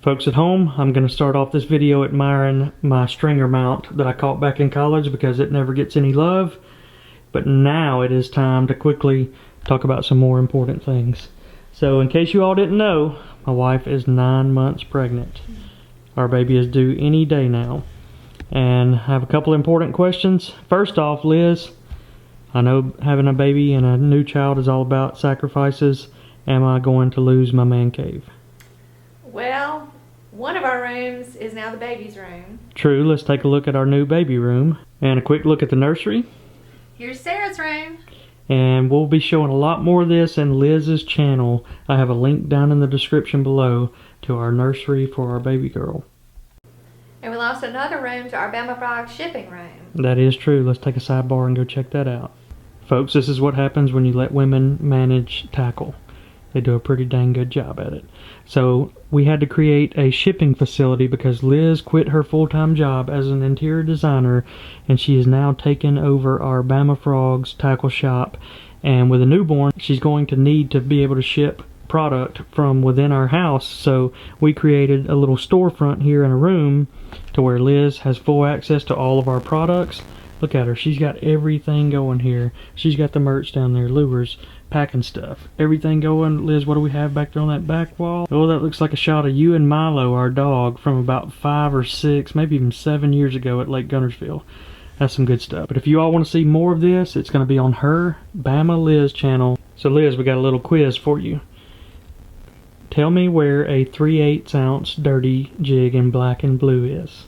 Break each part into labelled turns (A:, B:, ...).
A: Folks at home, I'm going to start off this video admiring my stringer mount that I caught back in college because it never gets any love. But now it is time to quickly talk about some more important things. So in case you all didn't know, my wife is 9 months pregnant. Our baby is due any day now. And I have a couple important questions. First off, Liz, I know having a baby and a new child is all about sacrifices. Am I going to lose my man cave?
B: Well, one of our rooms is now the baby's room.
A: True, let's take a look at our new baby room and a quick look at the nursery.
B: Here's Sarah's room.
A: And we'll be showing a lot more of this in Liz's channel. I have a link down in the description below to our nursery for our baby girl.
B: And we lost another room to our Bama Frog shipping room.
A: That is true. Let's take a sidebar and go check that out. Folks, this is what happens when you let women manage tackle. They do a pretty dang good job at it. So we had to create a shipping facility because Liz quit her full-time job as an interior designer, and she is now taken over our Bama Frogs tackle shop. And with a newborn, she's going to need to be able to ship product from within our house. So we created a little storefront here in a room to where Liz has full access to all of our products. Look at her, she's got everything going here. She's got the merch down there, lures, packing stuff, everything going. Liz, what do we have back there on that back wall? Oh, that looks like a shot of you and Milo, our dog, from about 5 or 6, maybe even 7 years ago at Lake Guntersville. That's some good stuff. But if you all want to see more of this, it's going to be on her Bama Liz channel. So Liz, we got a little quiz for you. Tell me where a 3/8 ounce dirty jig in black and blue is.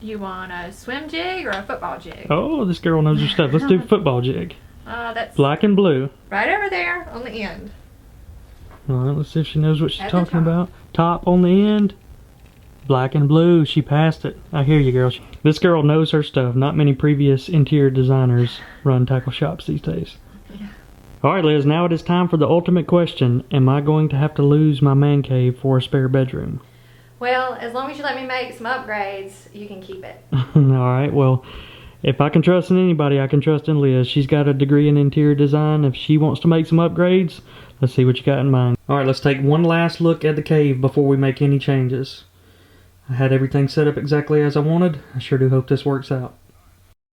B: You want a swim jig or a football jig?
A: Oh, this girl knows her stuff. Let's do football jig.
B: That's
A: Black and blue.
B: right over there on the end.
A: Alright, let's see if she knows what she's
B: At the
A: talking
B: top.
A: about. Top on the end. Black and blue. She passed it. I hear you, girl. This girl knows her stuff. Not many previous interior designers run tackle shops these days.
B: Yeah.
A: Alright, Liz, now it is time for the ultimate question. Am I going to have to lose my man cave for a spare bedroom?
B: Well, as long as you let me make some upgrades, you can keep it.
A: Alright, well, if I can trust in anybody, I can trust in Liz. She's got a degree in interior design. If she wants to make some upgrades, let's see what you got in mind. Alright, let's take one last look at the cave before we make any changes. I had everything set up exactly as I wanted. I sure do hope this works out.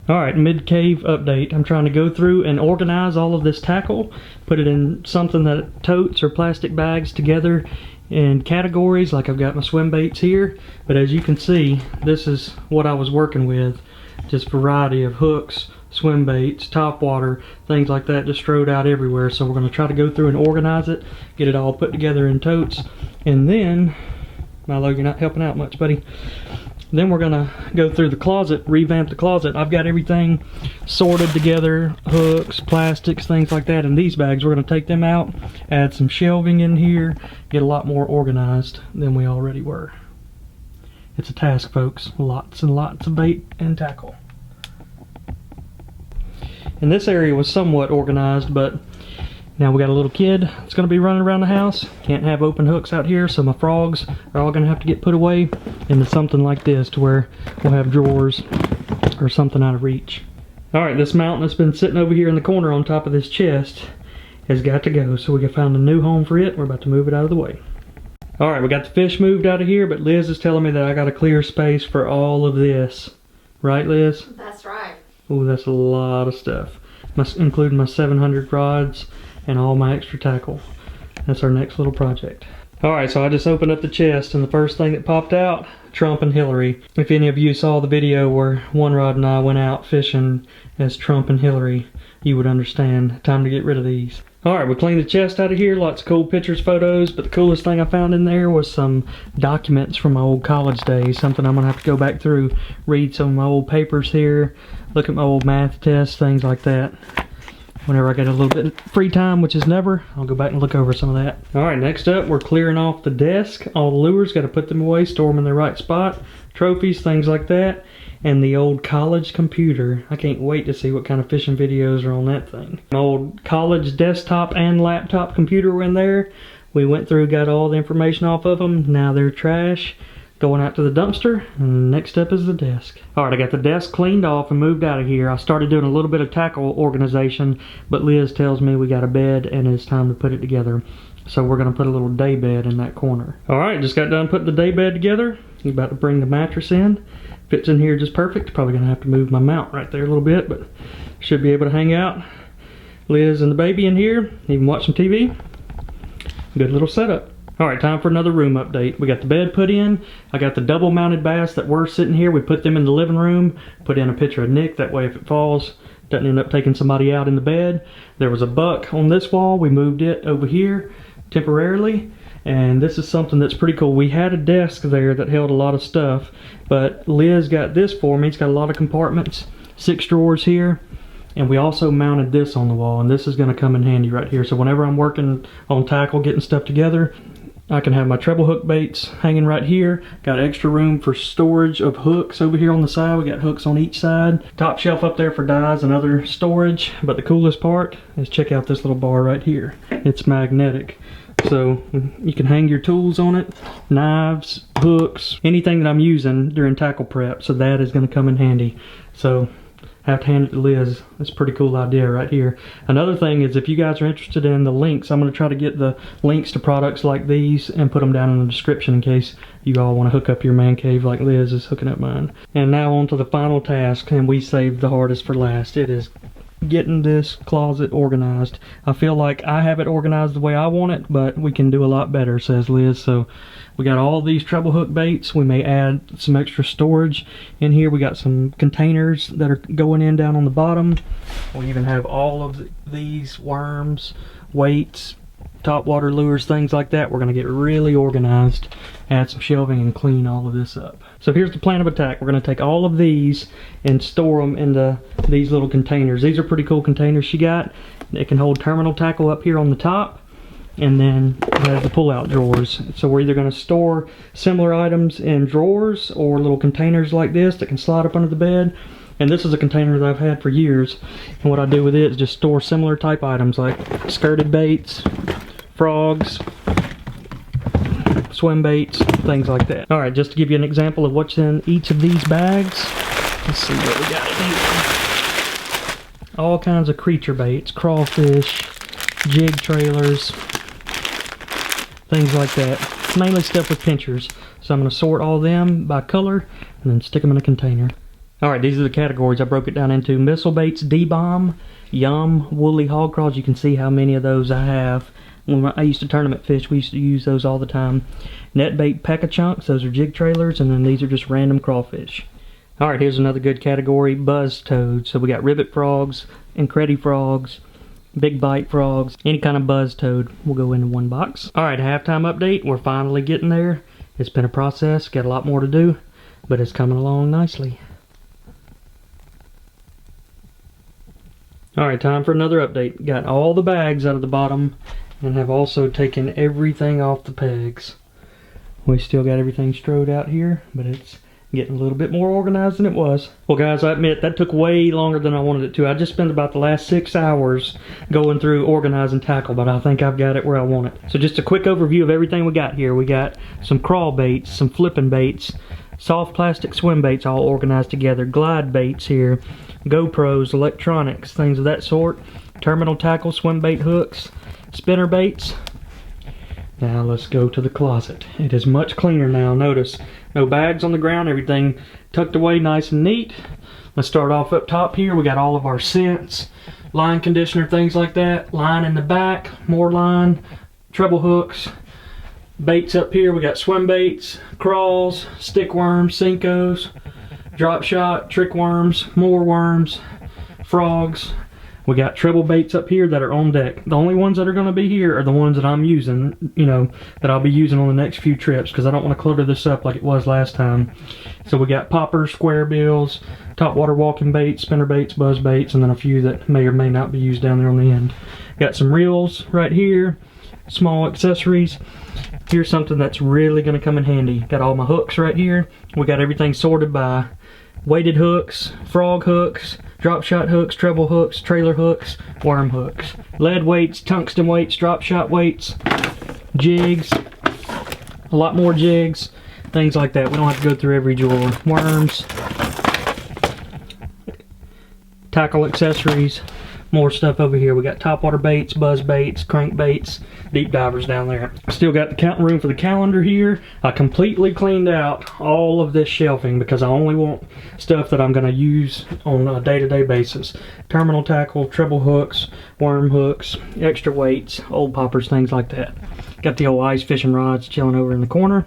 A: Alright, mid-cave update. I'm trying to go through and organize all of this tackle, put it in something that totes or plastic bags together in categories, like I've got my swim baits here. But as you can see, this is what I was working with. Just variety of hooks, swim baits, top water, things like that just strode out everywhere. So we're going to try to go through and organize it, get it all put together in totes, and then, Milo, you're not helping out much, buddy. Then we're going to go through the closet, revamp the closet. I've got everything sorted together, hooks, plastics, things like that. In these bags, we're going to take them out, add some shelving in here, get a lot more organized than we already were. It's a task, folks. Lots and lots of bait and tackle. And this area was somewhat organized, but now we got a little kid that's going to be running around the house. Can't have open hooks out here, so my frogs are all going to have to get put away into something like this to where we'll have drawers or something out of reach. Alright, this mountain that's been sitting over here in the corner on top of this chest has got to go, so we found a new home for it. We're about to move it out of the way. Alright, we got the fish moved out of here, but Liz is telling me that I got to clear space for all of this. Right, Liz?
B: That's right.
A: Oh, that's a lot of stuff. Including my 700 rods and all my extra tackle. That's our next little project. Alright, so I just opened up the chest, and the first thing that popped out, Trump and Hillary. If any of you saw the video where One Rod and I went out fishing as Trump and Hillary, you would understand. Time to get rid of these. Alright, we cleaned the chest out of here. Lots of cool pictures, photos, but the coolest thing I found in there was some documents from my old college days. Something I'm going to have to go back through, read some of my old papers here, look at my old math tests, things like that. Whenever I get a little bit of free time, which is never, I'll go back and look over some of that. Alright, next up, we're clearing off the desk. All the lures, got to put them away, store them in their right spot. Trophies, things like that. And the old college computer. I can't wait to see what kind of fishing videos are on that thing. My old college desktop and laptop computer were in there. We went through, got all the information off of them. Now they're trash. Going out to the dumpster, and next up is the desk. Alright, I got the desk cleaned off and moved out of here. I started doing a little bit of tackle organization, but Liz tells me we got a bed and it's time to put it together. So we're gonna put a little day bed in that corner. All right, just got done putting the day bed together. I'm about to bring the mattress in. Fits in here just perfect. Probably gonna have to move my mount right there a little bit, but should be able to hang out. Liz and the baby in here, even watch some TV. Good little setup. All right, time for another room update. We got the bed put in. I got the double mounted bass that were sitting here. We put them in the living room, put in a picture of Nick. That way if it falls, doesn't end up taking somebody out in the bed. There was a buck on this wall. We moved it over here temporarily. And this is something that's pretty cool. We had a desk there that held a lot of stuff, but Liz got this for me. It's got a lot of compartments, 6 drawers here. And we also mounted this on the wall, and this is gonna come in handy right here. So whenever I'm working on tackle, getting stuff together, I can have my treble hook baits hanging right here. Got extra room for storage of hooks over here on the side. We got hooks on each side. Top shelf up there for dyes and other storage. But the coolest part is check out this little bar right here. It's magnetic. So you can hang your tools on it, knives, hooks, anything that I'm using during tackle prep. So that is gonna come in handy. So I have to hand it to Liz. It's a pretty cool idea right here. Another thing is if you guys are interested in the links, I'm going to try to get the links to products like these and put them down in the description in case you all want to hook up your man cave like Liz is hooking up mine. And now on to the final task, and we saved the hardest for last. It is getting this closet organized. I feel like I have it organized the way I want it, but we can do a lot better, says Liz. So we got all these treble hook baits. We may add some extra storage in here. We got some containers that are going in down on the bottom. We even have all of these worms, weights, top water lures, things like that. We're going to get really organized, add some shelving, and clean all of this up. So here's the plan of attack. We're going to take all of these and store them into these little containers. These are pretty cool containers she got. It can hold terminal tackle up here on the top, and then it has the pull-out drawers. So we're either going to store similar items in drawers or little containers like this that can slide up under the bed. And this is a container that I've had for years. And what I do with it is just store similar type items like skirted baits, frogs, swim baits, things like that. All right, just to give you an example of what's in each of these bags. Let's see what we got in here. All kinds of creature baits, crawfish, jig trailers, things like that. Mainly stuff with pinchers. So I'm going to sort all them by color and then stick them in a container. Alright, these are the categories I broke it down into. Missile baits, D-bomb, yum, woolly hog crawls. You can see how many of those I have. When I used to tournament fish, we used to use those all the time. Net bait, peca chunks, those are jig trailers, and then these are just random crawfish. Alright, here's another good category, buzz toads. So we got ribbit frogs, incredi frogs, big bite frogs, any kind of buzz toad will go into one box. Alright, halftime update. We're finally getting there. It's been a process, got a lot more to do, but it's coming along nicely. Alright, time for another update. Got all the bags out of the bottom and have also taken everything off the pegs. We still got everything strode out here, but it's getting a little bit more organized than it was. Well guys, I admit that took way longer than I wanted it to. I just spent about the last 6 hours going through organizing tackle, but I think I've got it where I want it. So just a quick overview of everything we got here. We got some crawl baits, some flipping baits, soft plastic swim baits all organized together, glide baits here, GoPros, electronics, things of that sort, terminal tackle, swim bait hooks, spinner baits. Now let's go to the closet. It is much cleaner now. Notice no bags on the ground, everything tucked away nice and neat. Let's start off up top here. We got all of our scents, line conditioner, things like that, line in the back, more line, treble hooks, baits up here. We got swim baits, crawls, stick worms, Cincos, drop shot, trick worms, more worms, frogs. We got treble baits up here that are on deck. The only ones that are going to be here are the ones that I'm using, you know, that I'll be using on the next few trips, because I don't want to clutter this up like it was last time. So we got poppers, square bills, top water walking baits, spinner baits, buzz baits, and then a few that may or may not be used down there on the end. Got some reels right here, small accessories. Here's something that's really going to come in handy. Got all my hooks right here. We got everything sorted by weighted hooks, frog hooks, drop shot hooks, treble hooks, trailer hooks, worm hooks, lead weights, tungsten weights, drop shot weights, jigs, a lot more jigs, things like that. We don't have to go through every drawer. Worms, tackle accessories, More stuff over here. We got topwater baits, buzz baits, crank baits, deep divers down there. Still got the counting room for the calendar here. I completely cleaned out all of this shelving because I only want stuff that I'm going to use on a day-to-day basis. Terminal tackle, treble hooks, worm hooks, extra weights, old poppers, things like that. Got the old ice fishing rods chilling over in the corner.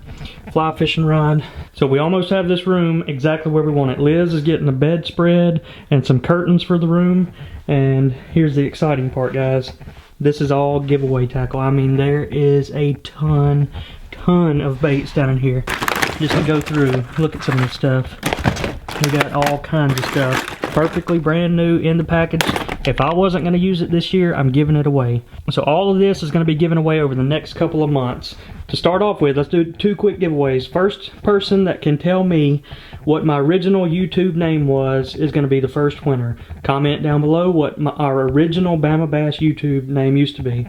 A: Fly fishing rod. So we almost have this room exactly where we want it. Liz is getting a bedspread and some curtains for the room. And here's the exciting part, guys. This is all giveaway tackle. I mean, there is a ton of baits down in here. Just to go through, look at some of the stuff. We got all kinds of stuff. Perfectly brand new in the package. If I wasn't going to use it this year, I'm giving it away. So all of this is going to be given away over the next couple of months. To start off with, let's do 2 quick giveaways. First person that can tell me what my original YouTube name was is going to be the first winner. Comment down below what our original Bama Bass YouTube name used to be.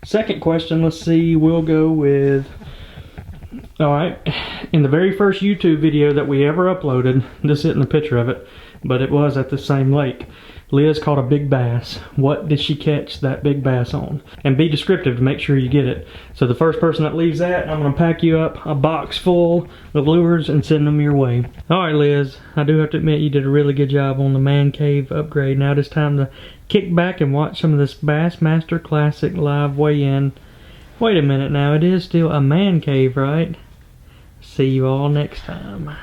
A: Second question, let's see, we'll go with... Alright, in the very first YouTube video that we ever uploaded, this isn't a picture of it, but it was at the same lake. Liz caught a big bass. What did she catch that big bass on? And be descriptive to make sure you get it. So the first person that leaves that, I'm going to pack you up a box full of lures and send them your way. Alright Liz, I do have to admit you did a really good job on the man cave upgrade. Now it's time to kick back and watch some of this Bassmaster Classic live weigh-in. Wait a minute now, it is still a man cave, right? See you all next time.